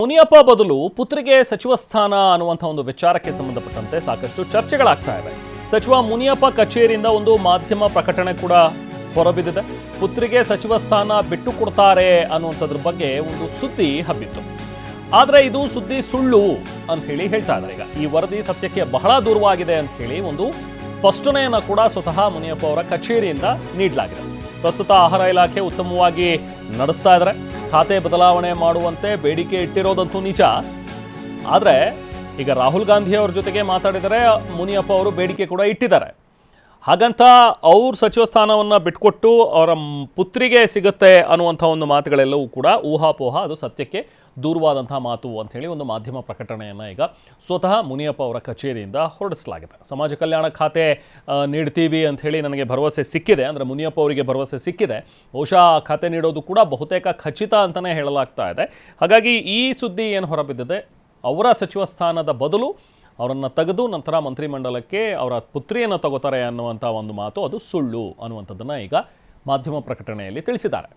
ಮುನಿಯಪ್ಪ ಬದಲು ಪುತ್ರಿಗೆ ಸಚಿವ ಸ್ಥಾನ ಅನ್ನುವಂಥ ಒಂದು ವಿಚಾರಕ್ಕೆ ಸಂಬಂಧಪಟ್ಟಂತೆ ಸಾಕಷ್ಟು ಚರ್ಚೆಗಳಾಗ್ತಾ ಇವೆ. ಸಚಿವ ಮುನಿಯಪ್ಪ ಕಚೇರಿಯಿಂದ ಒಂದು ಮಾಧ್ಯಮ ಪ್ರಕಟಣೆ ಕೂಡ ಹೊರಬಿದ್ದಿದೆ. ಪುತ್ರಿಗೆ ಸಚಿವ ಸ್ಥಾನ ಬಿಟ್ಟು ಕೊಡ್ತಾರೆ ಅನ್ನುವಂಥದ್ರ ಬಗ್ಗೆ ಒಂದು ಸುದ್ದಿ ಹಬ್ಬಿತ್ತು. ಆದರೆ ಇದು ಸುದ್ದಿ ಸುಳ್ಳು ಅಂತ ಹೇಳಿ ಹೇಳ್ತಾ ಇದ್ದಾರೆ. ಈಗ ಈ ವರದಿ ಸತ್ಯಕ್ಕೆ ಬಹಳ ದೂರವಾಗಿದೆ ಅಂತ ಹೇಳಿ ಒಂದು ಸ್ಪಷ್ಟನೆಯನ್ನು ಕೂಡ ಸ್ವತಃ ಮುನಿಯಪ್ಪ ಅವರ ಕಚೇರಿಯಿಂದ ನೀಡಲಾಗಿದೆ. ಪ್ರಸ್ತುತ ಆಹಾರ ಇಲಾಖೆ ಉತ್ತಮವಾಗಿ ನಡೆಸ್ತಾ ಇದ್ದಾರೆ. ಖಾತೆ ಬದಲಾವಣೆ ಮಾಡುವಂತೆ ಬೇಡಿಕೆ ಇಟ್ಟಿರೋದಂತೂ ನಿಜ. ಆದರೆ ಈಗ ರಾಹುಲ್ ಗಾಂಧಿ ಅವ್ರ ಜೊತೆಗೆ ಮಾತಾಡಿದರೆ ಮುನಿಯಪ್ಪ ಅವರು ಬೇಡಿಕೆ ಕೂಡ ಇಟ್ಟಿದ್ದಾರೆ. ಹಾಗಂತ ಅವ್ರ ಸಚಿವ ಸ್ಥಾನವನ್ನು ಬಿಟ್ಕೊಟ್ಟು ಅವರ ಪುತ್ರಿಗೆ ಸಿಗುತ್ತೆ ಅನ್ನುವಂಥ ಒಂದು ಮಾತುಗಳೆಲ್ಲವೂ ಕೂಡ ಊಹಾಪೋಹ, ಅದು ಸತ್ಯಕ್ಕೆ ದೂರವಾದಂಥ ಮಾತು ಅಂಥೇಳಿ ಒಂದು ಮಾಧ್ಯಮ ಪ್ರಕಟಣೆಯನ್ನು ಈಗ ಸ್ವತಃ ಮುನಿಯಪ್ಪ ಅವರ ಕಚೇರಿಯಿಂದ ಹೊರಡಿಸಲಾಗಿದೆ. ಸಮಾಜ ಕಲ್ಯಾಣ ಖಾತೆ ನೀಡ್ತೀವಿ ಅಂಥೇಳಿ ನನಗೆ ಭರವಸೆ ಸಿಕ್ಕಿದೆ, ಅಂದರೆ ಮುನಿಯಪ್ಪ ಅವರಿಗೆ ಭರವಸೆ ಸಿಕ್ಕಿದೆ. ಬಹುಶಃ ಖಾತೆ ನೀಡೋದು ಕೂಡ ಬಹುತೇಕ ಖಚಿತ ಅಂತಲೇ ಹೇಳಲಾಗ್ತಾ ಇದೆ. ಹಾಗಾಗಿ ಈ ಸುದ್ದಿ ಏನು ಹೊರಬಿದ್ದಿದೆ, ಅವರ ಸಚಿವ ಸ್ಥಾನದ ಬದಲು ಅವರನ್ನು ತೆಗೆದು ನಂತರ ಮಂತ್ರಿಮಂಡಲಕ್ಕೆ ಅವರ ಪುತ್ರಿಯನ್ನು ತಗೋತಾರೆ ಅನ್ನುವಂಥ ಒಂದು ಮಾತು, ಅದು ಸುಳ್ಳು ಅನ್ನುವಂಥದ್ದನ್ನು ಈಗ ಮಾಧ್ಯಮ ಪ್ರಕಟಣೆಯಲ್ಲಿ ತಿಳಿಸಿದ್ದಾರೆ.